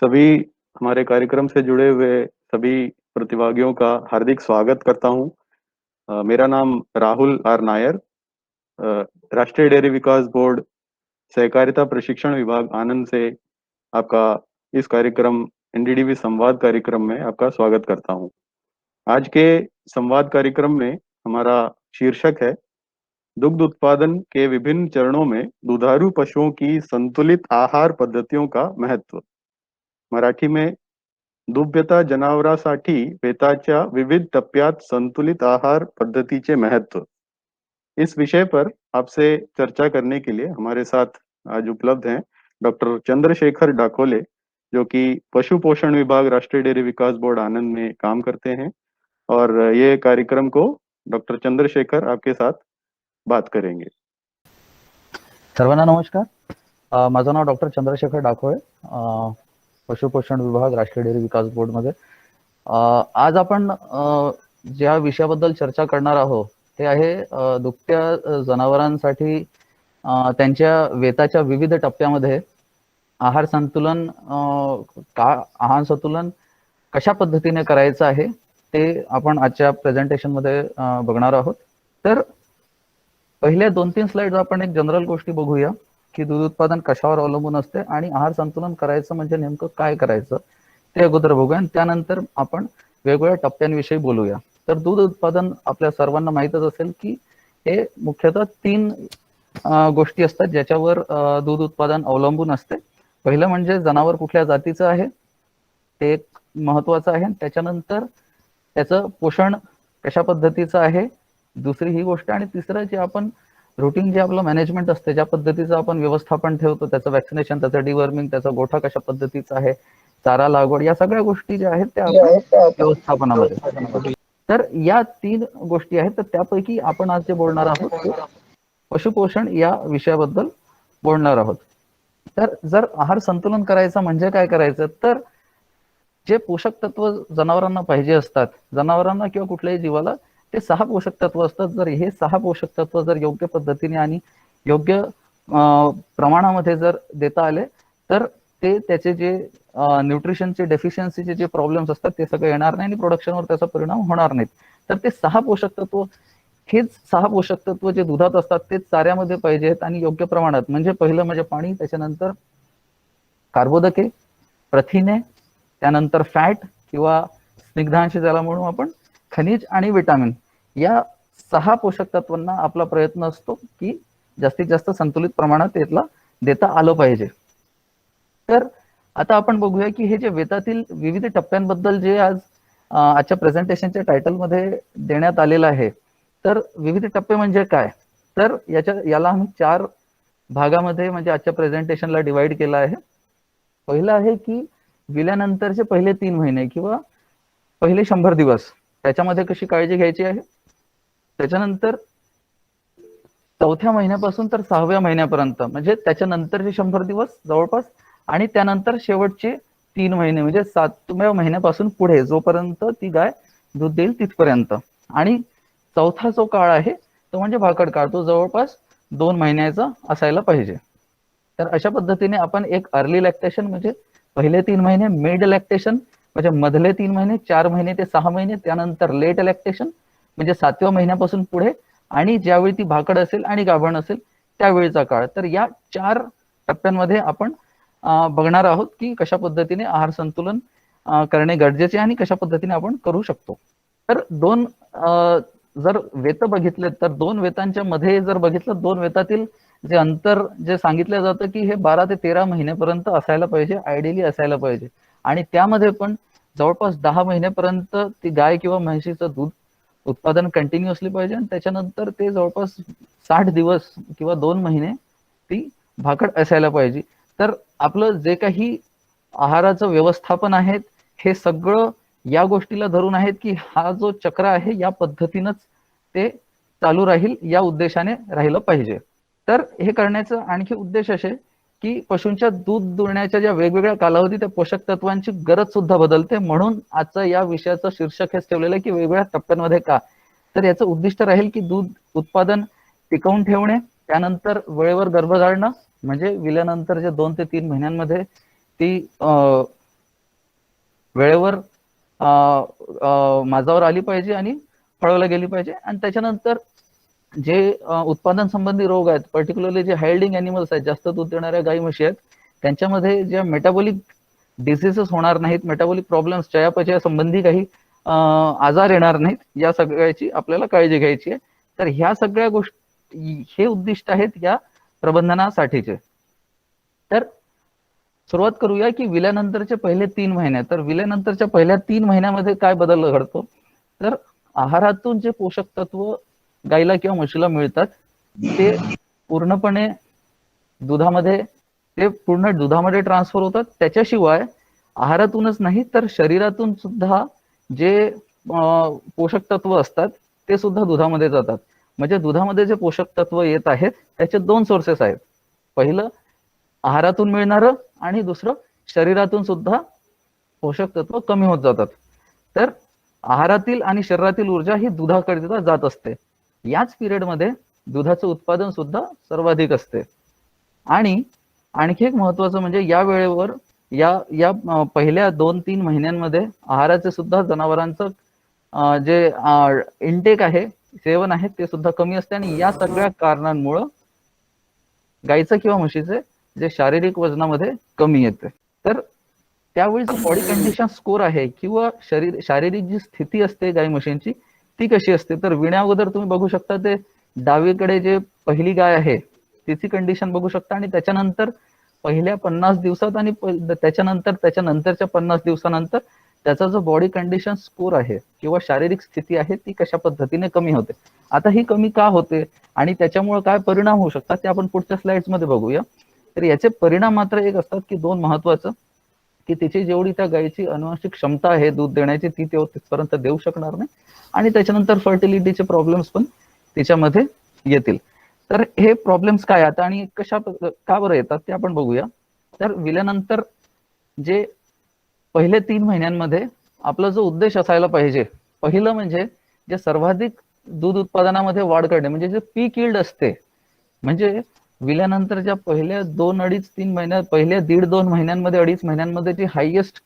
सभी हमारे कार्यक्रम से जुड़े हुए सभी प्रतिभागियों का हार्दिक स्वागत करता हूं। मेरा नाम राहुल आर नायर। राष्ट्रीय डेयरी विकास बोर्ड सहकारिता प्रशिक्षण विभाग आनंद से आपका इस कार्यक्रम एनडीडीबी संवाद कार्यक्रम में आपका स्वागत करता हूं। आज के संवाद कार्यक्रम में हमारा शीर्षक है दुग्ध उत्पादन के विभिन्न चरणों में दुधारू पशुओं की संतुलित आहार पद्धतियों का महत्व। मराठी में दुभत्या जनावरांसाठी बेताच्या विविध टप्प्यात संतुलित आहार पद्धतीचे महत्व। इस विषय पर आपसे चर्चा करने के लिए हमारे साथ आज उपलब्ध हैं डॉक्टर चंद्रशेखर डाकोले, जो कि पशु पोषण विभाग राष्ट्रीय डेयरी विकास बोर्ड आनंद में काम करते हैं। और ये कार्यक्रम को डॉक्टर चंद्रशेखर आपके साथ बात करेंगे। सर्वांना नमस्कार। माझं नाव डॉक्टर चंद्रशेखर डाकोळे, पशुपोषण विभाग राष्ट्रीय डेअरी विकास बोर्ड मध्ये। आज आपण ज्या विषयाबद्दल चर्चा करणार आहोत ते आहे दुभत्या जनावरांसाठी त्यांच्या वेताच्या विविध टप्प्यामध्ये आहार संतुलन कशा पद्धतीने करायचं आहे ते आपण आजच्या प्रेझेंटेशन मध्ये बघणार आहोत। तर पहिल्या 2-3 स्लाइड्स आपण एक जनरल गोष्टी बघूया की दूध उत्पादन कशावर अवलंबून असते आणि आहार संतुलन करायचं म्हणजे नेमकं काय करायचं ते अगोदर बघूया आणि त्यानंतर आपण वेगवेगळ्या टप्प्यांविषयी बोलूया। तर दूध उत्पादन आपल्या सर्वांना माहीतच असेल की हे मुख्यतः 3 गोष्टी असतात ज्याच्यावर दूध उत्पादन अवलंबून असते। पहिलं म्हणजे जनावर कुठल्या जातीचं आहे ते एक महत्त्वाचं आहे, त्याच्यानंतर त्याचं पोषण कशा पद्धतीचं आहे दुसरी ही गोष्ट, आणि तिसरं जे आपण रुटीन जे आपलं मॅनेजमेंट असते ज्या पद्धतीचं आपण व्यवस्थापन ठेवतो त्याचं वॅक्सिनेशन, त्याचं डिवर्मिंग, त्याचा गोठा कशा पद्धतीचा आहे, चारा लागवड, या सगळ्या गोष्टी ज्या आहेत त्या आपण व्यवस्थापनामध्ये। तर या 3 गोष्टी आहेत। तर त्यापैकी आपण आज जे बोलणार आहोत ते पशुपोषण या विषयाबद्दल बोलणार आहोत। तर जर आहार संतुलन करायचं म्हणजे काय करायचं, तर जे पोषक तत्व जनावरांना पाहिजे असतात, जनावरांना किंवा कुठल्याही जीवाला ते 6 पोषक तत्व असतात। जर हे 6 पोषक तत्व जर योग्य पद्धतीने आणि योग्य प्रमाणामध्ये जर देता आले तर ते त्याचे जे न्यूट्रिशनचे डेफिशियन्सीचे जे प्रॉब्लेम्स असतात ते सगळे येणार नाही आणि प्रोडक्शनवर त्याचा परिणाम होणार नाही। तर ते 6 पोषक तत्व, हेच 6 पोषक तत्व जे दुधात असतात ते चाऱ्यामध्ये पाहिजेत आणि योग्य प्रमाणात। म्हणजे पहिलं म्हणजे पाणी, त्याच्यानंतर कार्बोदके, प्रथिने, त्यानंतर फॅट किंवा स्निग्धांश ज्याला म्हणू आपण, खनिज आणि विटामिन, या 6 पोषक तत्वांना आपला प्रयत्न असतो की जास्तीत जास्त संतुलित प्रमाणात यातला देता आलं पाहिजे। तर आता आपण बघूया की हे जे वेतातील विविध टप्प्यांबद्दल जे आज आजच्या प्रेझेंटेशनच्या टायटल मध्ये देण्यात आलेलं आहे, तर विविध टप्पे म्हणजे काय, तर याला आम्ही 4 भागामध्ये म्हणजे आजच्या प्रेझेंटेशनला डिवाइड केलं आहे। पहिलं आहे की विल्यानंतरचे पहिले 3 महिने किंवा पहिले 100 दिवस त्याच्यामध्ये कशी काळजी घ्यायची आहे, त्याच्यानंतर 4थ्या महिन्यापासून तर 6व्या महिन्यापर्यंत म्हणजे त्याच्यानंतरचे 100 दिवस जवळपास, आणि त्यानंतर शेवटचे 3 महिने म्हणजे 7व्या महिन्यापासून पुढे जोपर्यंत ती गाय दूध देईल तिथपर्यंत, आणि 4था जो काळ आहे तो म्हणजे भाकड काळ, तो जवळपास 2 महिन्याचा असायला पाहिजे। तर अशा पद्धतीने आपण एक अर्ली लॅक्टेशन म्हणजे पहिले 3 महिने, मिड लॅक्टेशन म्हणजे मधले 3 महिने, 4 महिने ते 6 महिने, त्यानंतर लेट लॅक्टेशन म्हणजे 7व्या महिन्यापासून पुढे, आणि ज्यावेळी ती भाकड असेल आणि गाभण असेल त्यावेळीचा काळ। तर या 4 टप्प्यांमध्ये आपण बघणार आहोत की कशा पद्धतीने आहार संतुलन करणे गरजेचे आणि कशा पद्धतीने आपण करू शकतो। तर 2 जर वेत बघितले तर 2 वेतांच्या मध्ये जर बघितलं, 2 वेतातील जे अंतर जे सांगितलं जातं की हे 12 ते 13 महिन्यापर्यंत असायला पाहिजे, आयडियली असायला पाहिजे, आणि त्यामध्ये पण जवळपास 10 महिन्यापर्यंत ती गाय किंवा म्हशीचं दूध उत्पादन कंटिन्युअसली पाहिजे, आणि त्याच्यानंतर ते जवळपास 60 दिवस किंवा 2 महिने ती भाकड असायला पाहिजे। तर आपलं जे काही आहाराचं व्यवस्थापन आहे हे सगळं या गोष्टीला धरून आहेत की हा जो चक्र आहे या पद्धतीनंच ते चालू राहील, या उद्देशाने राहिलं पाहिजे। तर हे करण्याचा आणखी उद्देश असे की पशूंच्या दूध दुहण्याच्या ज्या वेगवेगळ्या कालावधी त्या पोषक तत्वांची गरज सुद्धा बदलते, म्हणून आजचं या विषयाचं शीर्षक हेच ठेवलेलं आहे की वेगवेगळ्या टप्प्यांमध्ये का। तर याचं उद्दिष्ट राहील की दूध उत्पादन टिकवून ठेवणे, त्यानंतर वेळेवर गर्भधारणा म्हणजे विल्यानंतर जे 2 ते 3 महिन्यांमध्ये ती वेळेवर माझावर आली पाहिजे आणि पळवल्या गेली पाहिजे. आणि त्याच्यानंतर जे उत्पादन संबंधी रोग आहेत, पर्टिक्युलरली जे हायल्डिंग अॅनिमल्स आहेत, जास्त दूध देणाऱ्या गाई म्हशी आहेत, त्यांच्यामध्ये ज्या मेटाबॉलिक डिसीजेस होणार नाहीत, मेटाबॉलिक प्रॉब्लेम्स, चयापचय संबंधी काही आजार येणार नाहीत, या सगळ्याची आपल्याला काळजी घ्यायची आहे. तर ह्या सगळ्या गोष्टी, हे उद्दिष्ट आहेत या प्रबंधनासाठीचे. तर सुरुवात करूया की विल्यानंतरचे पहिले 3 महिने. तर विल्यानंतरच्या पहिल्या 3 महिन्यामध्ये काय बदल घडतो, तर आहारातून जे पोषक तत्व गाईला किंवा म्हशीला मिळतात ते पूर्णपणे दुधामध्ये ट्रान्सफर होतात. त्याच्याशिवाय आहारातूनच नाही तर शरीरातून सुद्धा जे पोषक तत्व असतात ते सुद्धा दुधामध्ये जातात. म्हणजे दुधामध्ये जे पोषक तत्व येत आहेत त्याचे 2 सोर्सेस आहेत. पहिलं आहारातून मिळणारं आणि दुसरं शरीरातून सुद्धा पोषक तत्व कमी होत जातात. तर आहारातील आणि शरीरातील ऊर्जा ही दुधाकरिता जात असते. याच पिरियडमध्ये दुधाचं उत्पादन सुद्धा सर्वाधिक असते. आणि आणखी एक महत्वाचं म्हणजे या वेळेवर या पहिल्या 2-3 महिन्यांमध्ये आहाराचे सुद्धा जनावरांचं जे इनटेक आहे, सेवन आहे, ते सुद्धा कमी असते. आणि या सगळ्या कारणांमुळं गाईचं किंवा म्हशीचे जे शारीरिक वजनामध्ये कमी येते. तर त्यावेळी जो बॉडी कंडिशन स्कोर आहे किंवा शारीरिक जी स्थिती असते गाई म्हशींची ती कशी असते, तर विण्या अगोदर तुम्ही बघू शकता ते डावीकडे जे पहिली गाय आहे तिची कंडिशन बघू शकता. आणि त्याच्यानंतर पहिल्या 50 दिवसात आणि त्याच्यानंतरच्या 50 दिवसानंतर त्याचा जो बॉडी कंडिशन स्कोर आहे किंवा शारीरिक स्थिती आहे ती कशा पद्धतीने कमी होते. आता ही कमी का होते आणि त्याच्यामुळे काय परिणाम होऊ शकतात ते आपण पुढच्या स्लाइड्स मध्ये बघूया. तर याचे परिणाम मात्र एक असतात की 2 महत्वाचं, की तिची जेवढी त्या गायीची अनुवांशिक क्षमता आहे दूध देण्याची ती तिथपर्यंत देऊ शकणार नाही. आणि त्याच्यानंतर फर्टिलिटीचे प्रॉब्लेम्स पण तिच्यामध्ये येतील. तर हे प्रॉब्लेम्स काय आता आणि का बरं येतात ते आपण बघूया. तर विल्यानंतर जे पहिले 3 महिन्यांमध्ये आपला जो उद्देश असायला पाहिजे, पहिलं म्हणजे जे सर्वाधिक दूध उत्पादनामध्ये वाढ करणे, म्हणजे जे पीक यील्ड असते, म्हणजे विल्यानंतरच्या पहिल्या 2-2.5-3 महिन्यात, पहिल्या 1.5-2 महिन्यांमध्ये, 2.5 महिन्यांमध्ये जी हायएस्ट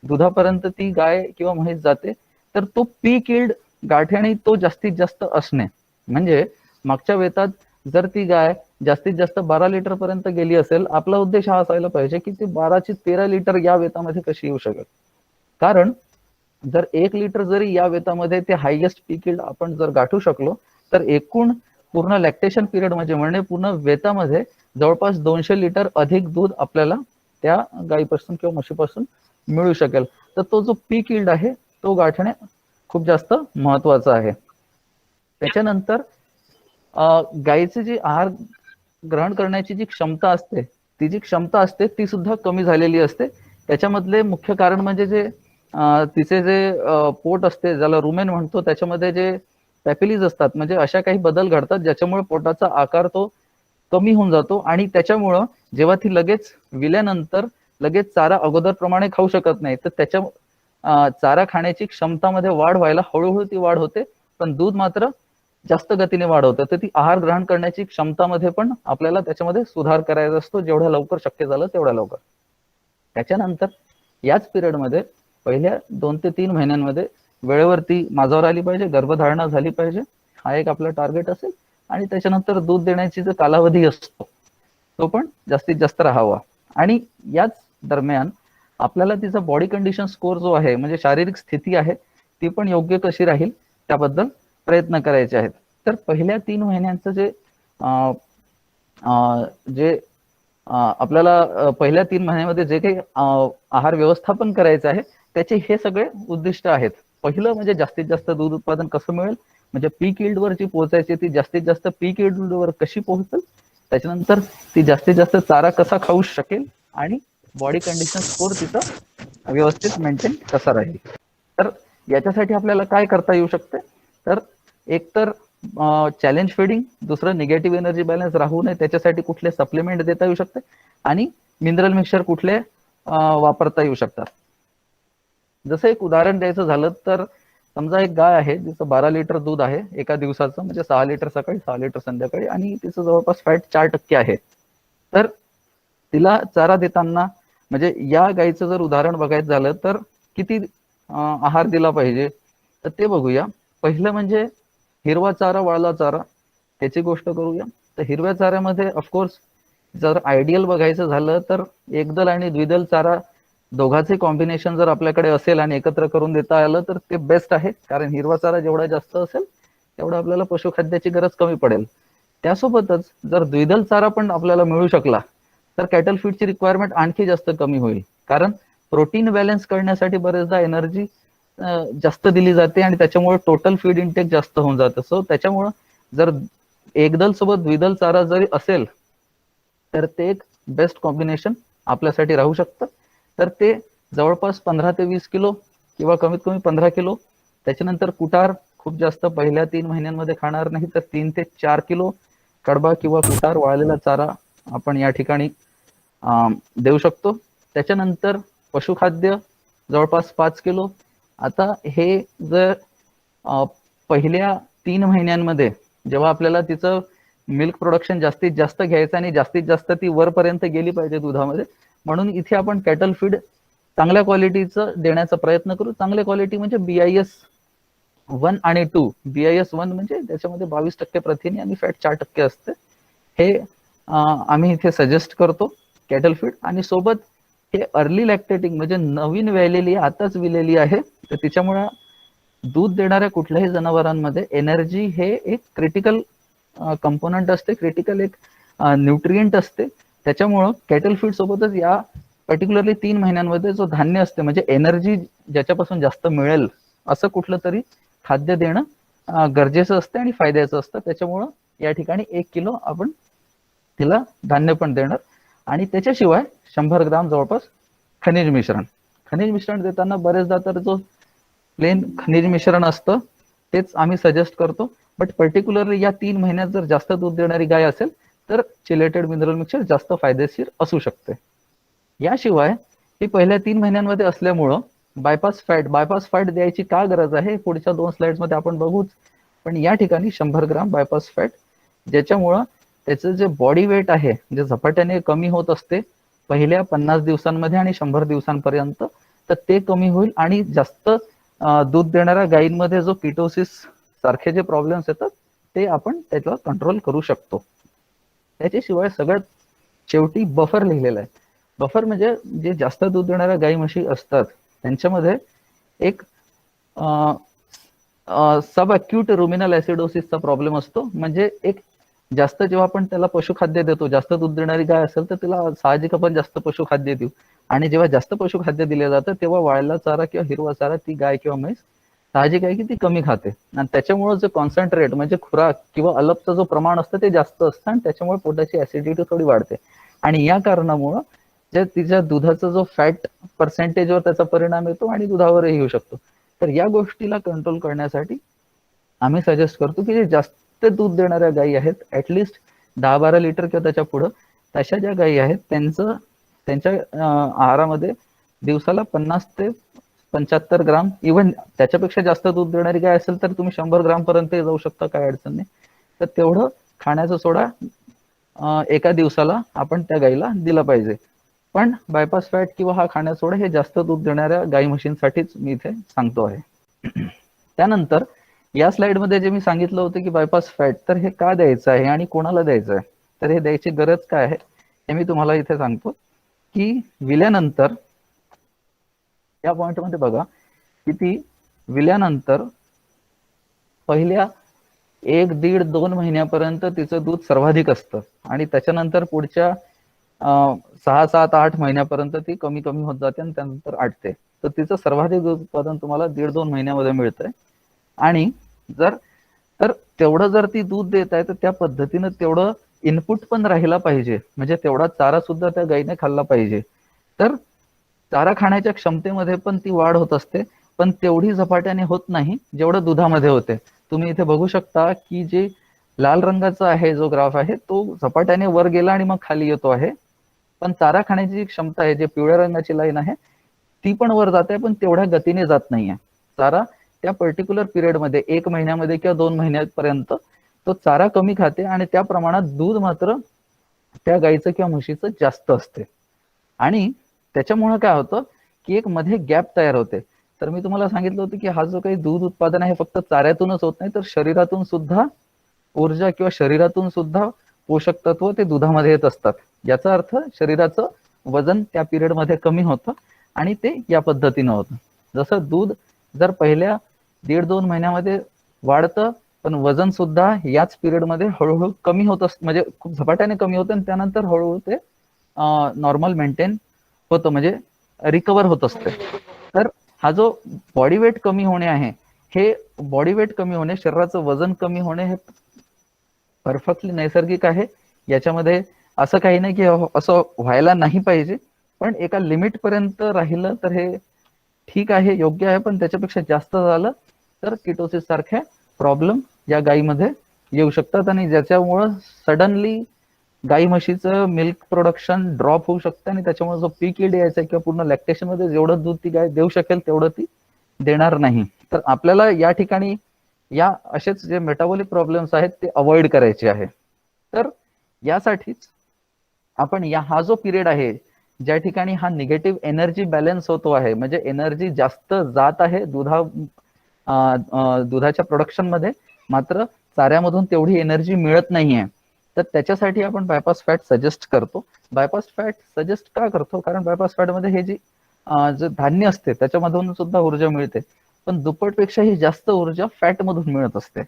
दुधापर्यंत ती गाय किंवा म्हैस जाते, तर तो पीक यील्ड गाठी आणि तो जास्तीत जास्त असणे. म्हणजे मागच्या वेतात जर ती गाय जास्तीत जास्त 12 लिटर पर्यंत गेली असेल, आपला उद्देश हा असायला पाहिजे की ती 12 ची 13 लिटर या वेतामध्ये कशी येऊ शकेल. कारण जर 1 लिटर जरी या वेतामध्ये ते हायएस्ट पीक यील्ड आपण जर गाठू शकलो, तर एकूण पूर्ण लॅक्टेशन पिरियड म्हणजे पूर्ण वेतामध्ये जवळपास 200 लिटर अधिक दूध आपल्याला त्या गायीपासून किंवा म्हशीपासून मिळू शकेल. तर तो जो पीक यील्ड आहे तो गाठणे खूप जास्त महत्वाचा आहे. त्याच्यानंतर गायीची जी आहार ग्रहण करण्याची जी क्षमता असते ती सुद्धा कमी झालेली असते. त्याच्यामधले मुख्य कारण म्हणजे जे तिचे जे पोट असते, ज्याला रुमेन म्हणतो, त्याच्यामध्ये जे पॅपिलीज असतात, म्हणजे अशा काही बदल घडतात ज्याच्यामुळे पोटाचा आकार तो कमी होऊन जातो. आणि त्याच्यामुळं जेव्हा ती लगेच विल्यानंतर लगेच चारा अगोदर प्रमाणे खाऊ शकत नाही, तर त्याच्या चारा खाण्याची क्षमतामध्ये वाढ व्हायला हळूहळू ती वाढ होते, पण दूध मात्र जास्त गतीने वाढवतं. तर ती आहार ग्रहण करण्याची क्षमतामध्ये पण आपल्याला त्याच्यामध्ये सुधार करायचा असतो, जेवढ्या लवकर शक्य झालं तेवढ्या लवकर. त्याच्यानंतर याच पिरियडमध्ये पहिल्या 2 ते 3 महिन्यांमध्ये वेळेवरती माझावर आली पाहिजे, गर्भधारणा झाली पाहिजे, हा एक आपला टार्गेट असेल. आणि त्याच्यानंतर दूध देण्याची जो कालावधी असतो तो पण जास्तीत जास्त राहावा. आणि याच दरम्यान आपल्याला तिचा बॉडी कंडिशन स्कोर जो आहे, म्हणजे शारीरिक स्थिती आहे, ती पण योग्य कशी राहील त्याबद्दल प्रयत्न करायचे आहेत. तर पहिल्या 3 महिन्यांचं जे आपल्याला पहिल्या 3 महिन्यामध्ये जे काही आहार व्यवस्थापन करायचं आहे त्याचे हे सगळे उद्दिष्ट आहेत. पहिलं म्हणजे जास्तीत जास्त दूध उत्पादन कसं मिळेल, म्हणजे पीक यील्ड वर जी पोहोचायची ती जास्तीत जास्त पीक यील्ड वर कशी पोहोचेल, त्याच्यानंतर ती जास्तीत जास्त चारा कसा खाऊ शकेल, आणि बॉडी कंडिशन स्कोर तिचा व्यवस्थित मेंटेन कसा राहील. तर याच्यासाठी आपल्याला काय करता येऊ शकते, तर एक तर चॅलेंज फिडिंग, दुसरं निगेटिव्ह एनर्जी बॅलन्स राहू नये त्याच्यासाठी कुठले सप्लिमेंट देता येऊ शकते, आणि मिनरल मिक्सचर कुठले वापरता येऊ शकतात. जसं एक उदाहरण द्यायचं झालं तर समजा एक गाय आहे जिचं 12 लिटर दूध आहे एका दिवसाचं, म्हणजे 6 लिटर सकाळी 6 लिटर संध्याकाळी, आणि तिचं जवळपास फॅट 4% आहे. तर तिला चारा देताना, म्हणजे या गायीचं जर उदाहरण बघायचं झालं तर किती आहार दिला पाहिजे, तर ते बघूया. पहिलं म्हणजे हिरवा चारा, वाळला चारा, त्याची गोष्ट करूया. तर हिरव्या चाऱ्यामध्ये ऑफकोर्स जर आयडियल बघायचं झालं तर एकदल आणि द्विदल चारा दोघांचे कॉम्बिनेशन जर आपल्याकडे असेल आणि एकत्र करून देता आलं तर ते बेस्ट आहे. कारण हिरवा चारा जेवढा जास्त असेल तेवढं आपल्याला पशुखाद्याची गरज कमी पडेल. त्यासोबतच जर द्विदल चारा पण आपल्याला मिळू शकला तर कॅटल फीडची रिक्वायरमेंट आणखी जास्त कमी होईल. कारण प्रोटीन बॅलन्स करण्यासाठी बरेचदा एनर्जी जास्त दिली जाते आणि त्याच्यामुळे टोटल फीड इंटेक जास्त होऊन जातं. सो त्याच्यामुळं जर एकदल सोबत द्विदल चारा जरी असेल तर ते एक बेस्ट कॉम्बिनेशन आपल्यासाठी राहू शकतं. तर ते जवळपास 15 ते 20 किलो किंवा कमीत कमी 15 किलो. त्याच्यानंतर कुटार खूप जास्त पहिल्या 3 महिन्यांमध्ये खाणार नाही तर 3 ते 4 किलो कडबा किंवा कुटार वाळलेला चारा आपण या ठिकाणी देऊ शकतो. त्याच्यानंतर पशुखाद्य जवळपास 5 किलो. आता हे जर पहिल्या 3 महिन्यांमध्ये जेव्हा आपल्याला तिचं मिल्क प्रोडक्शन जास्तीत जास्त घ्यायचं आणि जास्तीत जास्त ती वरपर्यंत गेली पाहिजे दुधामध्ये, म्हणून इथे आपण कॅटल फीड चांगल्या क्वालिटीचं देण्याचा प्रयत्न करू. चांगल्या क्वालिटी म्हणजे BIS 1 आणि 2. BIS 1 म्हणजे त्याच्यामध्ये 22% प्रथिने आणि फॅट 4% असते. हे आम्ही इथे सजेस्ट करतो कॅटल फीड. आणि सोबत हे अर्ली लॅक्टेटिंग म्हणजे नवीन व्यायलेली आताच विलेली आहे, तर तिच्यामुळे दूध देणाऱ्या कुठल्याही जनावरांमध्ये एनर्जी हे एक क्रिटिकल कंपोनंट असते, क्रिटिकल एक न्यूट्रिएंट असते. त्याच्यामुळं कॅटल फीड सोबतच या पर्टिक्युलरली 3 महिन्यांमध्ये जो धान्य असते म्हणजे एनर्जी ज्याच्यापासून जास्त मिळेल असं कुठलं तरी खाद्य देणं गरजेचं असतं आणि फायद्याचं असतं. त्याच्यामुळं या ठिकाणी 1 किलो आपण तिला धान्य पण देणार. आणि त्याच्याशिवाय 100 ग्राम जवळपास खनिज मिश्रण. खनिज मिश्रण देताना बरेचदा तर जो प्लेन खनिज मिश्रण असतं तेच आम्ही सजेस्ट करतो. बट पर्टिक्युलरली या 3 महिन्यात जर जास्त दूध देणारी गाय असेल तर चिलेटेड मिनरल मिक्सचर जास्त फायदेशीर असू शकते. याशिवाय ही पहिल्या 3 महिन्यांमध्ये असल्यामुळं बायपास फॅट द्यायची का गरज आहे पुढच्या 2 स्लाइड्स मध्ये आपण बघूच. पण या ठिकाणी 100 ग्राम बायपास फॅट, ज्याच्यामुळं त्याचं जे बॉडी वेट आहे जे झपाट्याने कमी होत असते पहिल्या 50 दिवसांमध्ये आणि 100 दिवसांपर्यंत, तर ते कमी होईल. आणि जास्त दूध देणाऱ्या गायींमध्ये जो किटोसिस सारखे जे प्रॉब्लेम्स येतात ते आपण त्याला कंट्रोल करू शकतो. त्याच्याशिवाय सगळ्यात शेवटी बफर लिहिलेलं आहे. बफर म्हणजे जे जास्त दूध देणाऱ्या गाई म्हशी असतात त्यांच्यामध्ये एक सब अक्यूट रुमिनल ऍसिडोसिसचा प्रॉब्लेम असतो. म्हणजे एक जास्त जेव्हा आपण त्याला पशुखाद्य देतो, जास्त दूध देणारी गाय असेल तर तिला साहजिक आपण जास्त पशुखाद्य देऊ. आणि जेव्हा जास्त पशुखाद्य दिले जातं तेव्हा वाळला चारा किंवा हिरवा चारा ती गाय किंवा म्हैस साहजिक आहे की ती कमी खाते. आणि त्याच्यामुळे जे कॉन्सन्ट्रेट म्हणजे खुराक किंवा अलपचं जो प्रमाण असतं ते जास्त असतं आणि त्याच्यामुळे पोटाची ऍसिडिटी थोडी वाढते. आणि या कारणामुळं जे तिच्या दुधाचा जो फॅट पर्सेंटेजवर त्याचा परिणाम येतो आणि दुधावरही येऊ शकतो. तर या गोष्टीला कंट्रोल करण्यासाठी आम्ही सजेस्ट करतो की जे जास्त दूध देणाऱ्या गायी आहेत ऍटलिस्ट 10-12 लिटर किंवा त्याच्या पुढं तशा ज्या गायी आहेत त्यांच्या आहारामध्ये दिवसाला 50 ते 75 ग्राम, इव्हन त्याच्यापेक्षा जास्त दूध देणारी गाय असेल तर तुम्ही 100 ग्राम पर्यंत जाऊ शकता, काय अडचण नाही. तर तेवढं खाण्याचा सोडा एका दिवसाला आपण त्या गायीला दिला पाहिजे. पण बायपास फॅट किंवा हा खाण्याचा सोडा हे जास्त दूध देणाऱ्या गाई म्हशींसाठीच मी इथे सांगतो आहे. त्यानंतर या स्लाइड मध्ये जे मी सांगितलं होतं की बायपास फॅट, तर हे का द्यायचं आहे आणि कोणाला द्यायचं आहे, तर हे द्यायची गरज काय आहे हे मी तुम्हाला इथे सांगतो. की विल्यानंतर या पॉइंट मध्ये बघा की ती विल्यानंतर पहिल्या 1-1.5-2 महिन्यापर्यंत तिचं दूध सर्वाधिक असतं आणि त्याच्यानंतर पुढच्या 6-7-8 महिन्यापर्यंत ती कमी कमी होत जाते आणि त्यानंतर आटते. तर तिचं सर्वाधिक दूध उत्पादन तुम्हाला 1.5-2 महिन्यामध्ये मिळतंय. आणि तर तेवढं जर ती दूध देत आहे तर त्या पद्धतीनं तेवढं इनपुट पण राहिला पाहिजे, म्हणजे तेवढा चारा सुद्धा त्या गायीने खाल्ला पाहिजे. तर चारा खाण्याच्या क्षमतेमध्ये पण ती वाढ होत असते, पण तेवढी झपाट्याने होत नाही जेवढं दुधामध्ये होते. तुम्ही इथे बघू शकता की जे लाल रंगाचा आहे जो ग्राफ आहे तो झपाट्याने वर गेला आणि मग खाली येतो आहे. पण चारा खाण्याची जी क्षमता आहे, जे पिवळ्या रंगाची लाईन आहे ती पण वर जाते पण तेवढ्या गतीने जात नाहीये. चारा त्या पर्टिक्युलर पिरियडमध्ये 1 महिन्यामध्ये किंवा 2 महिन्यापर्यंत तो चारा कमी खाते आणि त्या प्रमाणात दूध मात्र त्या गाईचं किंवा म्हशीचं जास्त असते. आणि त्याच्यामुळे काय होतं की एक मध्ये गॅप तयार होते. तर मी तुम्हाला सांगितलं होतं की हा जो काही दूध उत्पादन आहे फक्त चाऱ्यातूनच होत नाही, तर शरीरातून सुद्धा ऊर्जा किंवा शरीरातून सुद्धा पोषक तत्व ते दुधामध्ये येत असतात. याचा अर्थ शरीराचं वजन त्या पिरियडमध्ये कमी होतं आणि ते या पद्धतीनं होतं. जसं दूध जर पहिल्या 1.5-2 महिन्यामध्ये वाढतं, पण वजन सुद्धा याच पिरियडमध्ये हळूहळू कमी होत असतं, म्हणजे खूप झपाट्याने कमी होतं आणि त्यानंतर हळूहळू ते नॉर्मल मेंटेन होतं, म्हणजे रिकवर होत असते. तर हा जो बॉडी वेट कमी होणे आहे, हे बॉडी वेट कमी होणे, शरीराचं वजन कमी होणे हे परफेक्टली नैसर्गिक आहे. याच्यामध्ये असं काही नाही की असं व्हायला नाही पाहिजे, पण एका लिमिट पर्यंत राहिलं तर हे ठीक आहे, योग्य आहे. पण त्याच्यापेक्षा जास्त झालं तर किटोसिस सारख्या प्रॉब्लेम या गायीमध्ये येऊ शकतात आणि ज्याच्यामुळं सडनली गाई म्हशीचं मिल्क प्रोडक्शन ड्रॉप होऊ शकतं आणि त्याच्यामुळे जो पीक यील्ड यायचा किंवा पूर्ण लॅक्टेशन मध्ये जेवढं दूध ती गाय देऊ शकेल तेवढं ती देणार नाही. तर आपल्याला या ठिकाणी या असेच जे मेटाबॉलिक प्रॉब्लेम्स आहेत ते अवॉइड करायचे आहे. तर यासाठीच आपण हा जो पिरियड आहे ज्या ठिकाणी हा निगेटिव्ह एनर्जी बॅलन्स होतो आहे, म्हणजे एनर्जी जास्त जात आहे दुधाच्या प्रोडक्शन मध्ये, मात्र चाऱ्यामधून तेवढी एनर्जी मिळत नाहीये. तर त्याच्यासाठी आपण बायपास फॅट सजेस्ट करतो. बायपास फॅट सजेस्ट का करतो? कारण बायपास फॅट मध्ये हे जे धान्य असते त्याच्यामधून सुद्धा ऊर्जा मिळते, पण दुप्पटपेक्षाही जास्त ऊर्जा फॅट मधून मिळत असते.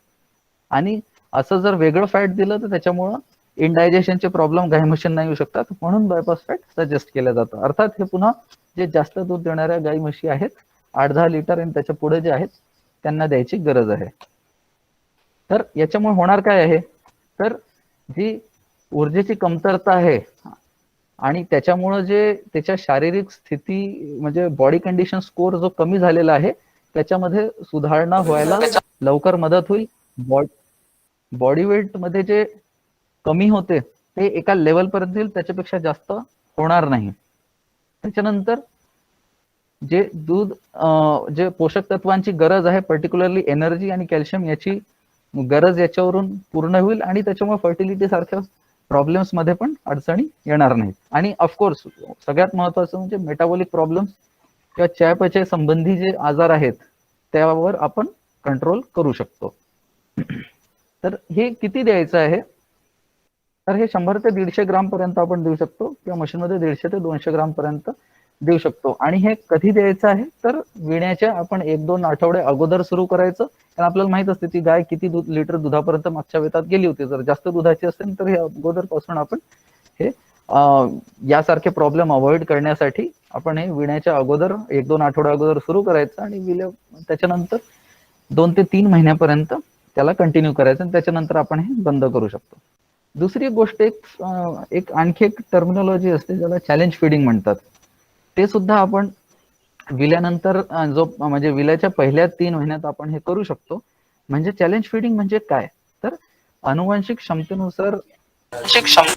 आणि असं जर वेगळं फॅट दिलं तर त्याच्यामुळं इनडायजेशनचे प्रॉब्लेम गाई म्हशींना येऊ शकतात, म्हणून बायपास फॅट सजेस्ट केलं जातं. अर्थात हे पुन्हा जे जास्त दूध देणाऱ्या गाई म्हशी आहेत, 8-10 लिटर आणि त्याच्या पुढे जे आहेत त्यांना द्यायची गरज आहे. तर याच्यामुळे होणार काय आहे, तर जी ऊर्जेची कमतरता आहे आणि त्याच्यामुळं जे त्याच्या शारीरिक स्थिती म्हणजे बॉडी कंडिशन स्कोर जो कमी झालेला आहे त्याच्यामध्ये सुधारणा व्हायला लवकर मदत होईल. बॉडी वेट मध्ये जे कमी होते ते एका लेवल पर्यंत येईल, त्याच्यापेक्षा जास्त होणार नाही. त्याच्यानंतर जे दूध जे पोषक तत्वांची गरज आहे, पर्टिक्युलरली एनर्जी आणि कॅल्शियम याची गरज याच्यावरून पूर्ण होईल आणि त्याच्यामुळे फर्टिलिटी सारख्या प्रॉब्लेम्स मध्ये पण अडचणी येणार नाहीत. आणि ऑफकोर्स सगळ्यात महत्वाचं म्हणजे मेटाबॉलिक प्रॉब्लेम्स किंवा चयापचय संबंधी जे आजार आहेत त्यावर आपण कंट्रोल करू शकतो. तर हे किती द्यायचं आहे, तर हे 100 ते 150 ग्राम पर्यंत आपण देऊ शकतो किंवा मशीनमध्ये 150 ते 200 ग्राम पर्यंत देऊ शकतो. आणि हे कधी द्यायचं आहे, तर विण्याच्या आपण 1-2 आठवडे अगोदर सुरू करायचं. कारण आपल्याला माहित असते ती गाय किती लिटर दुधापर्यंत मागच्या वेतात गेली होती. जर जास्त दुधाची असेल तर हे अगोदर पासून आपण हे यासारखे प्रॉब्लेम अवॉइड करण्यासाठी आपण हे विण्याच्या अगोदर 1-2 आठवडे अगोदर सुरू करायचं आणि त्याच्यानंतर 2 ते 3 महिन्यापर्यंत त्याला कंटिन्यू करायचं आणि त्याच्यानंतर आपण हे बंद करू शकतो. दुसरी गोष्ट एक आणखी एक टर्मिनॉलॉजी असते ज्याला चॅलेंज फिडिंग म्हणतात. ते सुद्धा आपण विल्यानंतर जो म्हणजे विल्याच्या पहिल्या 3 महिन्यात आपण हे करू शकतो. म्हणजे चॅलेंज फिडिंग म्हणजे काय, तर अनुवांशिक क्षमतेनुसार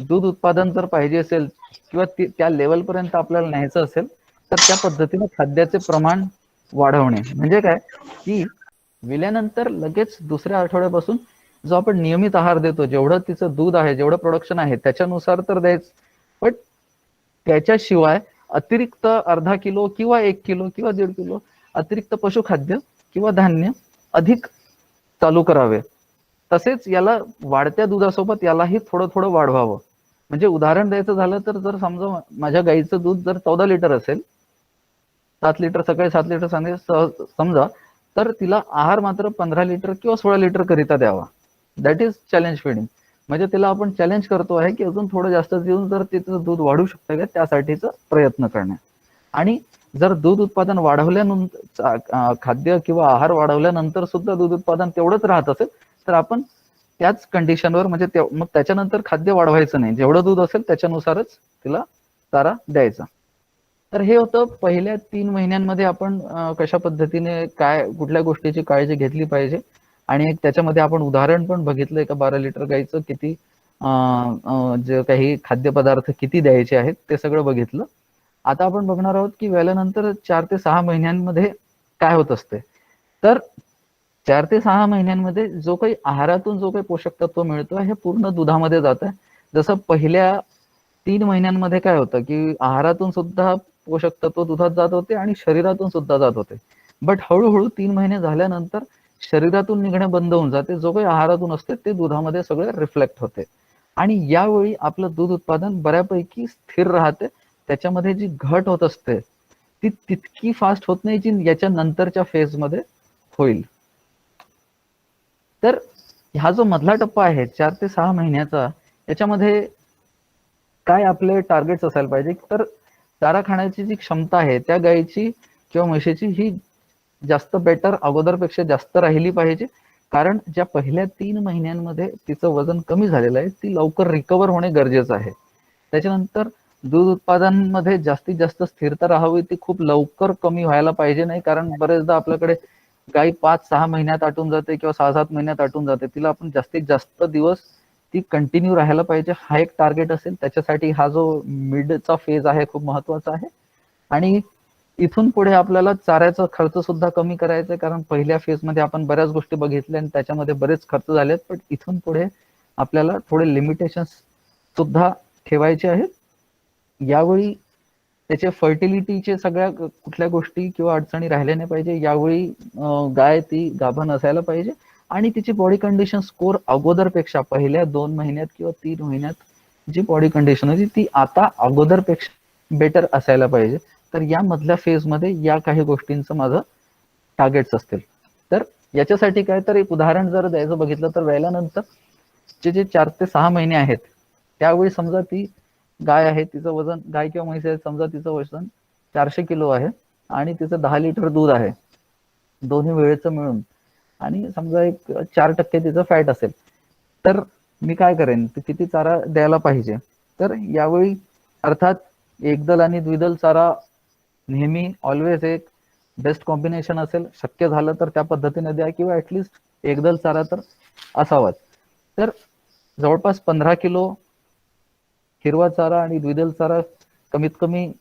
दूध उत्पादन जर पाहिजे असेल किंवा त्या लेवल पर्यंत आपल्याला न्यायचं असेल तर त्या पद्धतीने खाद्याचे प्रमाण वाढवणे. म्हणजे काय की विल्यानंतर लगेच दुसऱ्या आठवड्यापासून जो आपण नियमित आहार देतो, जेवढं तिचं दूध आहे, जेवढं प्रोडक्शन आहे त्याच्यानुसार तर द्यायच, पण त्याच्याशिवाय अतिरिक्त अर्धा किलो किंवा 1 किलो किंवा 1.5 किलो अतिरिक्त पशुखाद्य किंवा धान्य अधिक चालू करावे. तसेच याला वाढत्या दुधासोबत यालाही थोडं थोडं वाढवावं. म्हणजे उदाहरण द्यायचं झालं तर जर समजा माझ्या गाईचं दूध जर 14 लिटर असेल, 7 लिटर सकाळी 7 लिटर समजा, तर तिला आहार मात्र 15 लिटर किंवा 16 लिटर करिता द्यावा. That is challenge feeding. म्हणजे तिला आपण चॅलेंज करतो आहे की अजून थोडं जास्त देऊन जर तिचं दूध वाढू शकतं का त्यासाठीचा प्रयत्न करणे. आणि जर दूध उत्पादन वाढवल्यानंतर खाद्य किंवा आहार वाढवल्यानंतर सुद्धा दूध उत्पादन तेवढंच राहत असेल तर आपण त्याच कंडिशनवर म्हणजे मग त्याच्यानंतर खाद्य वाढवायचं नाही, जेवढं दूध असेल त्याच्यानुसारच तिला चारा द्यायचा. तर हे होतं पहिल्या 3 महिन्यांमध्ये आपण कशा पद्धतीने कुठल्या गोष्टीची काळजी घेतली पाहिजे. आणि त्याच्यामध्ये आपण उदाहरण पण बघितलं एका 12 लिटर गाईचं किती जे काही खाद्यपदार्थ किती द्यायचे आहेत ते सगळं बघितलं. आता आपण बघणार आहोत की वेल्यानंतर 4 ते 6 महिन्यांमध्ये काय होत असते. तर 4 ते 6 महिन्यांमध्ये जो काही आहारातून जो काही पोषक तत्व मिळतो हे पूर्ण दुधामध्ये जात आहे. जसं पहिल्या 3 महिन्यांमध्ये काय होतं की आहारातून सुद्धा पोषक तत्व दुधात जात होते आणि शरीरातून सुद्धा जात होते. बट हळूहळू 3 महिने झाल्यानंतर शरीरातून निघणे बंद होऊन जाते. जो काही आहारातून असते ते दुधामध्ये सगळे रिफ्लेक्ट होते आणि यावेळी आपलं दूध उत्पादन बऱ्यापैकी स्थिर राहते. त्याच्यामध्ये जी घट होत असते ती तितकी फास्ट होत नाही जी याच्या नंतरच्या फेजमध्ये होईल. तर हा जो मधला टप्पा आहे 4 ते 6 महिन्याचा, याच्यामध्ये काय आपले टार्गेट्स असायला पाहिजे, तर चारा खाण्याची जी क्षमता आहे त्या गायीची किंवा म्हशीची ही जास्त बेटर अगोदरपेक्षा जास्त राहिली पाहिजे. कारण ज्या पहिल्या 3 महिन्यांमध्ये तिचं वजन कमी झालेलं आहे ती लवकर रिकवर होणे गरजेचं आहे. त्याच्यानंतर दूध उत्पादनामध्ये जास्तीत जास्त स्थिरता राहावी, ती खूप लवकर कमी व्हायला पाहिजे नाही. कारण बरेचदा आपल्याकडे गाई 5-6 महिन्यात आटून जाते किंवा 6-7 महिन्यात आटून जाते. तिला आपण जास्तीत जास्त दिवस ती कंटिन्यू राहायला पाहिजे, हा एक टार्गेट असेल. त्याच्यासाठी हा जो मिडचा फेज आहे खूप महत्वाचा आहे. आणि इथून पुढे आपल्याला चाऱ्याचा खर्च सुद्धा कमी करायचा आहे. कारण पहिल्या फेजमध्ये आपण बऱ्याच गोष्टी बघितल्या आणि त्याच्यामध्ये बरेच खर्च झालेत. पण इथून पुढे आपल्याला थोडे लिमिटेशन्स सुद्धा ठेवायचे आहेत. यावेळी त्याचे फर्टिलिटीचे सगळ्या कुठल्या गोष्टी किंवा अडचणी राहिल्या नाही पाहिजे. यावेळी गाय ती गाभण असायला पाहिजे आणि तिची बॉडी कंडिशन स्कोर अगोदरपेक्षा पहिल्या 2 महिन्यात किंवा 3 महिन्यात जी बॉडी कंडिशन होती ती आता अगोदरपेक्षा बेटर असायला पाहिजे. तर या मधल्या फेजमध्ये या काही गोष्टींचं माझं टार्गेट्स असतील. तर याच्यासाठी काय, तर एक उदाहरण जर द्यायचं बघितलं तर वेळेनंतर जे 4 ते 6 महिने आहेत त्यावेळी समजा ती गाय आहे, तिचं वजन, गाय किंवा म्हैस आहे, समजा तिचं वजन 400 किलो आहे आणि तिचं 10 लिटर दूध आहे दोन्ही वेळेचं मिळून, आणि समजा एक 4% तिचं फॅट असेल, तर मी काय करेन, किती चारा द्यायला पाहिजे. तर यावेळी अर्थात एकदल आणि द्विदल चारा नेहमी ऑलवेज एक बेस्ट कॉम्बिनेशन असेल. शक्य झालं तर त्या पद्धतीने द्या किंवा ऍटलिस्ट एकदल चारा तर असावाच. तर जवळपास 15 किलो हिरवा चारा आणि द्विदल चारा कमीत कमी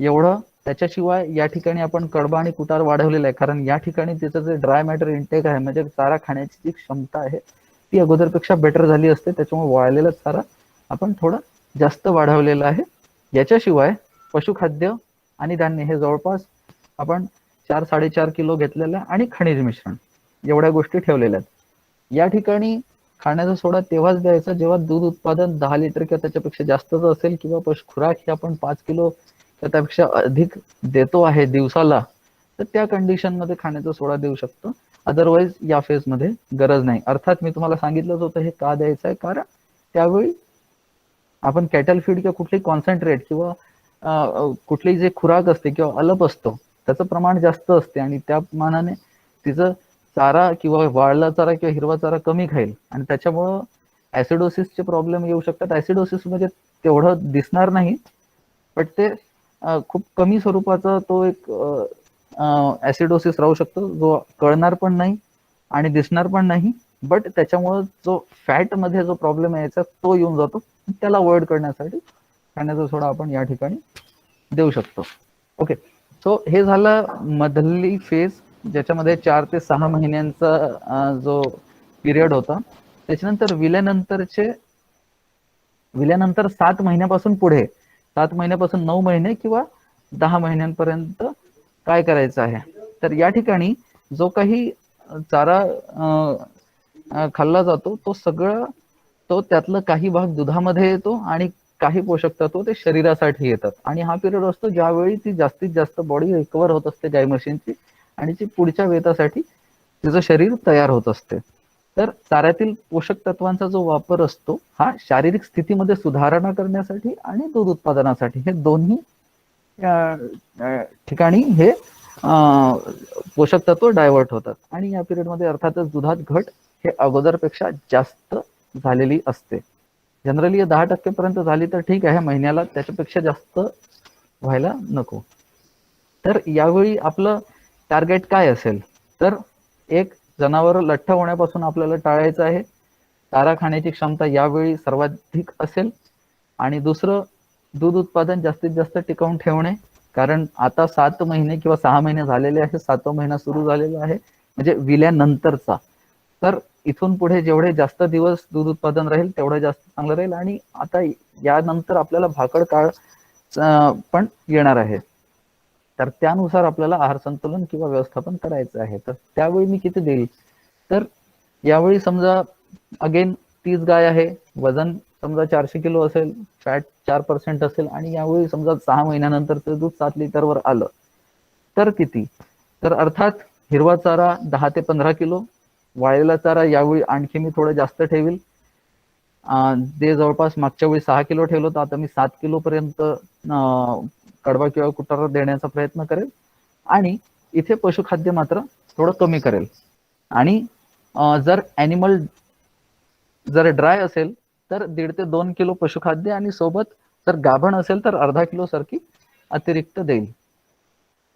एवढं. त्याच्याशिवाय या ठिकाणी आपण कडबा आणि कुटार वाढवलेला आहे, कारण या ठिकाणी तिचं जे ड्राय मॅटर इंटेक आहे म्हणजे चारा खाण्याची जी क्षमता आहे ती अगोदरपेक्षा बेटर झाली असते. त्याच्यामुळे वाळलेला चारा आपण थोडं जास्त वाढवलेला आहे. याच्याशिवाय पशुखाद्य आणि धान्य हे जवळपास आपण 4-4.5 किलो घेतलेलं आहे आणि खनिज मिश्रण एवढ्या गोष्टी ठेवलेल्या आहेत. या ठिकाणी खाण्याचा सोडा तेव्हाच द्यायचा जेव्हा दूध उत्पादन 10 लिटर किंवा त्याच्यापेक्षा जास्तच असेल किंवा खुराक ही आपण 5 किलो किंवा त्यापेक्षा अधिक देतो आहे दिवसाला, तर त्या कंडिशन मध्ये खाण्याचा सोडा देऊ शकतो. अदरवाईज या फेज मध्ये गरज नाही. अर्थात मी तुम्हाला सांगितलंच होतं हे का द्यायचं आहे, कारण त्यावेळी आपण कॅटल फीड किंवा कुठली कॉन्सन्ट्रेट किंवा कुठली जे खुराक असते किंवा अलप असतो त्याचं प्रमाण जास्त असते आणि त्या मानाने तिचं चारा किंवा वाळला चारा किंवा हिरवा चारा कमी खाईल आणि त्याच्यामुळं ऍसिडोसिसचे प्रॉब्लेम येऊ शकतात. ऍसिडोसिस म्हणजे तेवढं दिसणार नाही, पण ते खूप कमी स्वरूपाचा तो एक ऍसिडोसिस राहू शकतो, जो कळणार पण नाही आणि दिसणार पण नाही. बट त्याच्यामुळे जो फॅट मध्ये जो प्रॉब्लेम यायचा तो येऊन जातो. त्याला अवॉइड करण्यासाठी खाण्याचा सोडा आपण या ठिकाणी देऊ शकतो. ओके, सो हे झालं मधली फेज, ज्याच्यामध्ये 4 ते 6 महिन्यांचा जो पिरियड होता. त्याच्यानंतर विल्यानंतर 7 महिन्यापासून पुढे, 7 महिन्यापासून 9 महिने किंवा 10 महिन्यांपर्यंत काय करायचं आहे, तर या ठिकाणी जो काही चारा खाल्ला जातो तो सगळं, तो त्यातलं काही भाग दुधामध्ये येतो आणि काही पोषक तत्व ते शरीरासाठी येतात. आणि हा पिरियड असतो ज्यावेळी ती जास्तीत जास्त बॉडी रिकवर होत असते गाय म्हशींची आणि ती पुढच्या वेतासाठी तिचं शरीर तयार होत असते. तर चाऱ्यातील पोषक तत्वांचा जो वापर असतो हा शारीरिक स्थितीमध्ये सुधारणा करण्यासाठी आणि दूध उत्पादनासाठी, हे दोन्ही ठिकाणी हे पोषक तत्व डायव्हर्ट होतात. आणि या पिरियडमध्ये अर्थातच दुधात घट हे अगोदरपेक्षा जास्त झालेली असते. जनरली 10% पर्यंत झाली तर ठीक आहे महिन्याला, त्याच्यापेक्षा जास्त व्हायला नको. तर यावेळी आपलं टार्गेट काय असेल, तर एक, जनावर लठ्ठ होण्यापासून आपल्याला टाळायचं आहे. चारा खाण्याची क्षमता यावेळी सर्वाधिक असेल. आणि दुसरं, दूध उत्पादन जास्तीत जास्त टिकवून ठेवणे, कारण आता 7 महिने किंवा 6 महिने झालेले आहे, 7वा महिना सुरू झालेला आहे म्हणजे विल्यानंतरचा. तर इथून पुढे जेवढे जास्त दिवस दूध उत्पादन राहील तेवढं जास्त चांगलं राहील. आणि आता यानंतर आपल्याला भाकड काळ पण येणार आहे. तर त्यानुसार आपल्याला आहार संतुलन किंवा व्यवस्थापन करायचं आहे. तर त्यावेळी मी किती देईल, तर यावेळी समजा अगेन 30 गाय आहे, वजन समजा 400 किलो असेल, फॅट 4% असेल आणि यावेळी समजा 6 महिन्यानंतर ते दूध 7 लिटरवर आलं तर किती, तर अर्थात हिरवा चारा 10 ते 15 किलो, वाळलेला चारा यावेळी आणखी मी थोडं जास्त ठेवील. ते जवळपास मागच्या वेळी 6 किलो ठेवलं होतं, आता मी 7 किलो पर्यंत कडबा किंवा कुटार देण्याचा प्रयत्न करेल. आणि इथे पशुखाद्य मात्र थोडं कमी करेल. आणि जर ॲनिमल जर ड्राय असेल तर 1.5 ते 2 किलो पशुखाद्य आणि सोबत जर गाभण असेल तर अर्धा किलो सारखी अतिरिक्त देईल.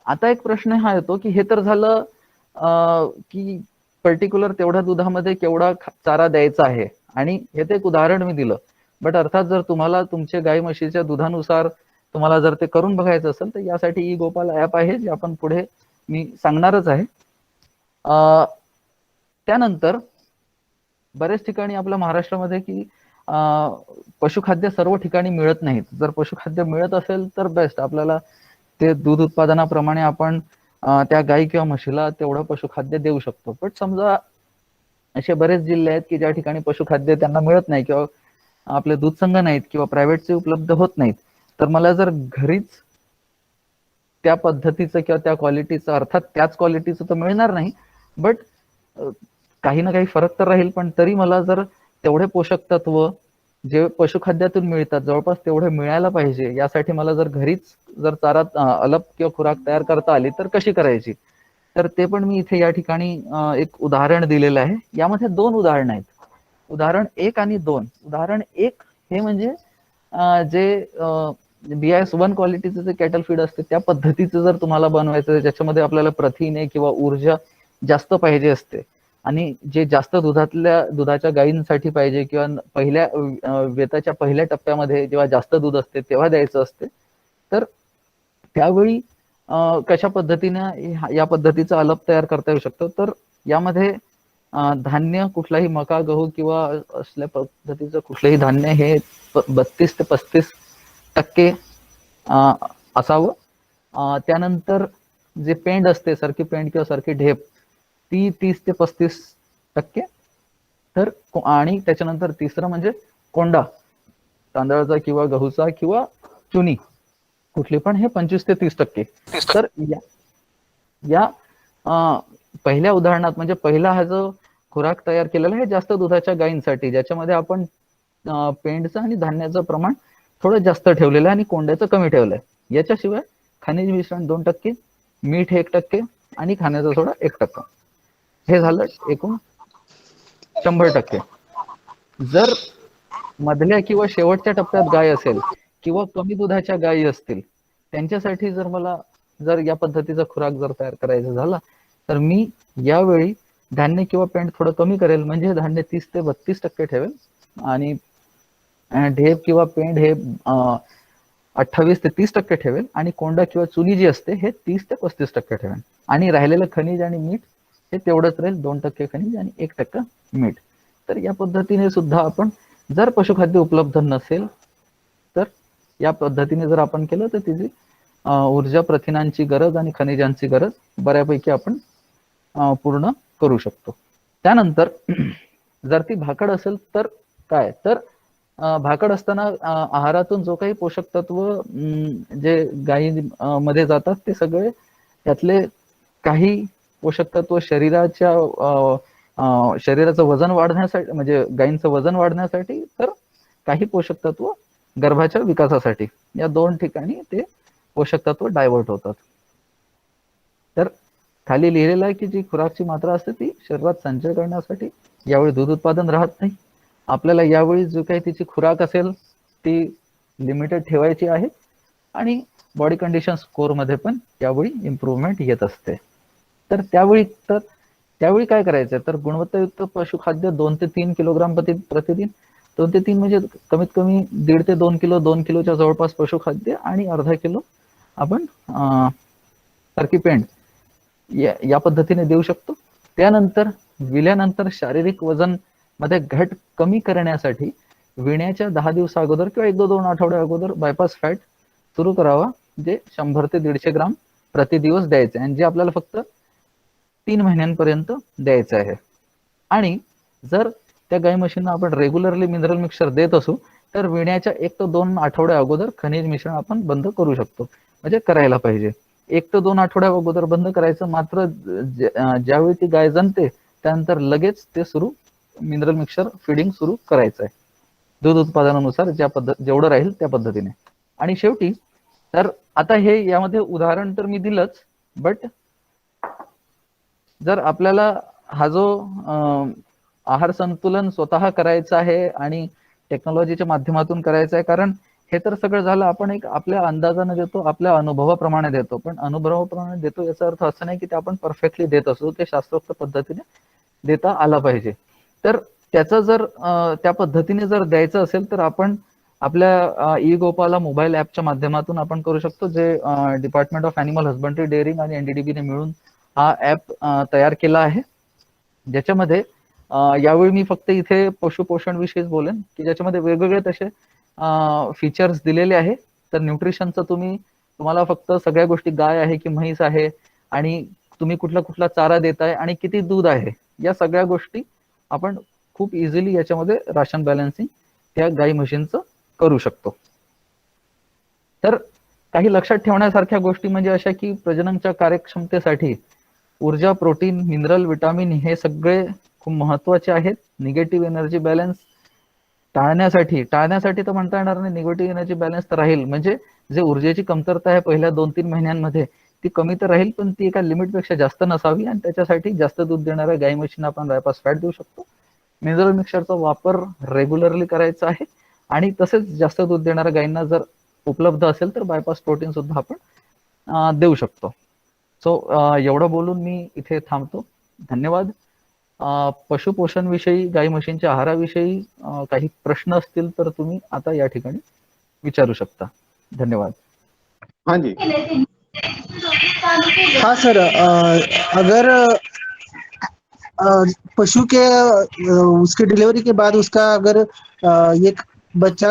आता एक प्रश्न हा येतो की हे तर झालं की पर्टिक्युलर तेवढ्या दुधामध्ये केवढा चारा द्यायचा आहे, आणि हे तर एक उदाहरण मी दिलं. बट अर्थात जर तुम्हाला तुमच्या गाई म्हशीच्या दुधानुसार तुम्हाला जर ते करून बघायचं असेल तर यासाठी ई गोपाल ऍप आहे, जे आपण पुढे मी सांगणारच आहे. त्यानंतर बरेच ठिकाणी आपल्या महाराष्ट्रामध्ये की पशुखाद्य सर्व ठिकाणी मिळत नाहीत. जर पशुखाद्य मिळत असेल तर बेस्ट, आपल्याला ते दूध उत्पादनाप्रमाणे आपण त्या गाई किंवा म्हशीला तेवढं पशुखाद्य देऊ शकतो. पण समजा असे बरेच जिल्हे आहेत की ज्या ठिकाणी पशुखाद्य त्यांना मिळत नाही किंवा आपले दूध संघ नाहीत किंवा प्रायव्हेटचे उपलब्ध होत नाहीत, तर मला जर घरीच त्या पद्धतीचं किंवा त्या क्वालिटीचं, अर्थात त्याच क्वालिटीचं तर मिळणार नाही, बट काही ना काही फरक तर राहील, पण तरी मला जर तेवढे पोषक तत्व जे पशुखाद्यातून मिळतात जवळपास तेवढे मिळायला पाहिजे, यासाठी मला जर घरीच जर चारा अलप किंवा खुराक तयार करता आली तर कशी करायची, तर ते पण मी इथे या ठिकाणी एक उदाहरण दिलेलं आहे. यामध्ये 2 उदाहरणं आहेत, उदाहरण 1 आणि 2. उदाहरण 1 हे म्हणजे जे BIS-1 क्वालिटीचं जे कॅटल फीड असते त्या पद्धतीचं जर तुम्हाला बनवायचं, ज्याच्यामध्ये आपल्याला प्रथिने किंवा ऊर्जा जास्त पाहिजे असते आणि जे जास्त दुधाच्या गायींसाठी पाहिजे किंवा पहिल्या वेताच्या पहिल्या टप्प्यामध्ये जेव्हा जास्त दूध असते तेव्हा द्यायचं असते, तर त्यावेळी कशा पद्धतीने या पद्धतीचा अलप तयार करता येऊ शकतो, तर यामध्ये धान्य कुठलाही मका, गहू किंवा असल्या पद्धतीचं कुठलंही धान्य हे 32 ते 35% असावं. त्यानंतर जे पेंड असते, सरकी पेंड किंवा सरकी ढेप, ती 30 ते 35%. तर आणि त्याच्यानंतर तिसरं म्हणजे कोंडा, तांदळाचा किंवा गहूचा किंवा चुनी कुठली पण, हे 25 ते 30%. तर या पहिल्या उदाहरणात म्हणजे पहिला हा जो खुराक तयार केलेला आहे जास्त दुधाच्या गायींसाठी, ज्याच्यामध्ये आपण पेंडचं आणि धान्याचं प्रमाण थोडं जास्त ठेवलेलं आहे आणि कोंड्याचं कमी ठेवलंय. याच्याशिवाय खनिज मिश्रण 2%, मीठ 1% आणि खाण्याचा सोडा 1%. हे झालं एकूण 100%. जर मधल्या किंवा शेवटच्या टप्प्यात गाय असेल किंवा कमी दुधाच्या गायी असतील, त्यांच्यासाठी जर मला जर या पद्धतीचा खुराक जर तयार करायचा झाला तर मी यावेळी धान्य किंवा पेंड थोडं कमी करेल, म्हणजे धान्य 30 ते 32% ठेवेल आणि ढेप किंवा पेंड हे 28 ते 30% ठेवेल आणि कोंडा किंवा चुनी जी असते हे 30 ते 35% ठेवेल आणि राहिलेलं खनिज आणि मीठ हे तेवढंच राहील, 2% खनिज आणि 1% मीठ. तर या पद्धतीने सुद्धा आपण जर पशुखाद्य उपलब्ध नसेल तर या पद्धतीने जर आपण केलं तर तिची ऊर्जा, प्रथिनांची गरज आणि खनिजांची गरज बऱ्यापैकी आपण पूर्ण करू शकतो. त्यानंतर जर ती भाकड असेल तर काय, तर भाकड असताना आहारातून जो काही पोषक तत्व जे गायी मध्ये जातात ते सगळे, त्यातले काही पोषक तत्व शरीराचं वजन वाढण्यासाठी, म्हणजे गायींचं वजन वाढण्यासाठी, तर काही पोषक तत्व गर्भाच्या विकासासाठी, या 2 ठिकाणी ते पोषक तत्व डायव्हर्ट होतात. तर खाली लिहिलेलं आहे की जी खुराकची मात्रा असते ती शरीरात संचय करण्यासाठी, यावेळी दूध उत्पादन राहत नाही. आपल्याला यावेळी जो काही तिची खुराक असेल ती लिमिटेड ठेवायची आहे आणि बॉडी कंडिशन स्कोर मध्ये पण यावेळी इम्प्रूव्हमेंट येत असते. तर त्यावेळी काय करायचं, तर गुणवत्तायुक्त पशुखाद्य 2 ते 3 किलोग्राम प्रतिदिन, 2 ते 3 म्हणजे कमीत कमी 1.5 ते 2 किलो, 2 किलोच्या जवळपास पशुखाद्य आणि अर्धा किलो आपण सरकी पेंड या पद्धतीने देऊ शकतो. त्यानंतर विल्यानंतर शारीरिक वजन मध्ये घट कमी करण्यासाठी विण्याच्या 10 दिवसा अगोदर किंवा 1-2 आठवड्या अगोदर बायपास फॅट सुरू करावा, जे 100 ते 150 ग्राम प्रतिदिवस द्यायचं आहे आणि जे आपल्याला फक्त 3 महिन्यांपर्यंत द्यायचं आहे. आणि जर त्या गाई म्हशींना आपण रेग्युलरली मिनरल मिक्सचर देत असू तर विण्याच्या 1 ते 2 आठवड्या अगोदर खनिज मिश्रण आपण बंद करू शकतो, म्हणजे करायला पाहिजे. 1 ते 2 आठवड्या अगोदर बंद करायचं, मात्र ज्यावेळी ती गाय जणते त्यानंतर लगेच ते मिनरल मिक्सचर फिडिंग सुरू करायचं आहे, दूध उत्पादनानुसार जेवढं राहील त्या पद्धतीने. आणि शेवटी तर आता हे यामध्ये उदाहरण तर मी दिलंच, बट जर आपल्याला हा जो आहार संतुलन स्वतः करायचं आहे आणि टेक्नॉलॉजीच्या माध्यमातून करायचं आहे, कारण हे तर सगळं झालं आपण एक आपल्या अंदाजाने देतो, आपल्या अनुभवाप्रमाणे देतो, पण अनुभवाप्रमाणे देतो याचा अर्थ असं नाही की ते आपण परफेक्टली देत असतो, ते शास्त्रोक्त पद्धतीने देता आला पाहिजे. तर त्याचं जर त्या पद्धतीने जर द्यायचं असेल तर आपण आपल्या ई गोपाला मोबाईल ऍपच्या माध्यमातून आपण करू शकतो, जे department of animal husbandry daring आणि एनडीडीबीने मिळून हा ऍप तयार केला आहे, ज्याच्यामध्ये यावेळी मी फक्त इथे पशुपोषण विषयीच बोलेन की ज्याच्यामध्ये वेगवेगळे तसे फीचर्स दिलेले आहे. तर न्यूट्रिशनचं तुम्हाला फक्त सगळ्या गोष्टी, गाय आहे की म्हैस आहे आणि तुम्ही कुठला कुठला चारा देताय आणि किती दूध आहे, या सगळ्या गोष्टी आपण खूप इझिली याच्यामध्ये राशन बॅलन्सिंग त्या गाई म्हशींचं करू शकतो. तर काही लक्षात ठेवण्यासारख्या गोष्टी म्हणजे अशा की प्रजननच्या कार्यक्षमतेसाठी ऊर्जा, प्रोटीन, मिनरल, विटामिन हे सगळे खूप महत्वाचे आहेत. निगेटिव्ह एनर्जी बॅलन्स टाळण्यासाठी तर म्हणता येणार नाही, निगेटिव्ह एनर्जी बॅलन्स तर राहील, म्हणजे जे ऊर्जेची कमतरता आहे पहिल्या 2-3 महिन्यांमध्ये ती कमी तर राहील, पण ती एका लिमिटपेक्षा जास्त नसावी आणि त्याच्यासाठी जास्त दूध देणाऱ्या गाई म्हशींना आपण बायपास फॅट देऊ शकतो. मिनरल मिक्सचरचा वापर रेग्युलरली करायचा आहे आणि तसेच जास्त दूध देणाऱ्या गायींना जर उपलब्ध असेल तर बायपास प्रोटीन सुद्धा आपण देऊ शकतो. सो एवढं बोलून मी इथे थांबतो. धन्यवाद. पशुपोषण विषयी, गाई म्हशींच्या आहाराविषयी काही प्रश्न असतील तर तुम्ही आता या ठिकाणी विचारू शकता. धन्यवाद. हाँ जी। हाँ सर, अगर पशु के उसके डिलीवरी के बाद उसका अगर ये बच्चा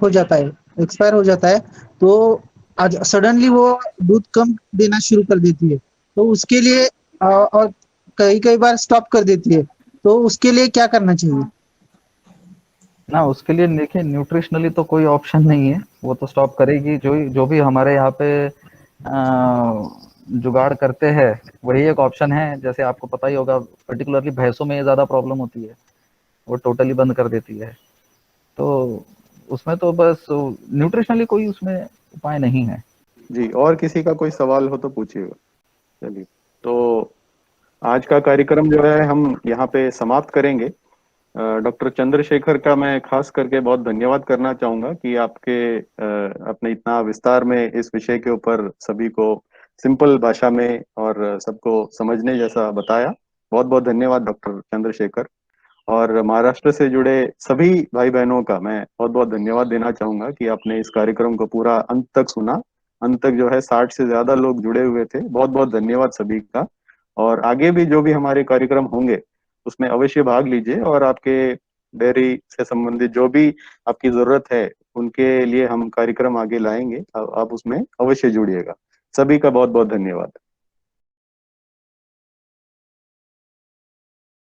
हो जाता है, एक्सपायर हो जाता है, तो आज सडनली वो दूध कम देना शुरू कर देती है, तो उसके लिए और कई बार स्टॉप कर देती है, तो उसके लिए क्या करना चाहिए? ना, उसके लिए देखिए न्यूट्रिशनली तो कोई ऑप्शन नहीं है, वो तो स्टॉप करेगी। जो भी हमारे यहाँ पे जुगाड़ करते हैं वही एक ऑप्शन है। जैसे आपको पता ही होगा, पर्टिकुलरली भैंसों में ज्यादा प्रॉब्लम होती है, वो टोटली बंद कर देती है। तो उसमें तो बस न्यूट्रिशनली कोई उसमें उपाय नहीं है। जी, और किसी का कोई सवाल हो तो पूछिएगा। चलिए, तो आज का कार्यक्रम जो है हम यहाँ पे समाप्त करेंगे। डॉक्टर चंद्रशेखर का मैं खास करके बहुत धन्यवाद करना चाहूंगा कि अपने इतना विस्तार में इस विषय के ऊपर सभी को सिंपल भाषा में और सबको समझने जैसा बताया। बहुत बहुत धन्यवाद डॉक्टर चंद्रशेखर। और महाराष्ट्र से जुड़े सभी भाई बहनों का मैं बहुत बहुत धन्यवाद देना चाहूंगा कि आपने इस कार्यक्रम को पूरा अंत तक सुना। अंत तक जो है 60 से ज्यादा लोग जुड़े हुए थे। बहुत बहुत धन्यवाद सभी का। और आगे भी जो भी हमारे कार्यक्रम होंगे उसमें अवश्य भाग लीजिए और आपके डेयरी से संबंधित जो भी आपकी जरूरत है उनके लिए हम कार्यक्रम आगे लाएंगे। आप उसमें अवश्य जुड़िएगा। सभी का बहुत बहुत धन्यवाद।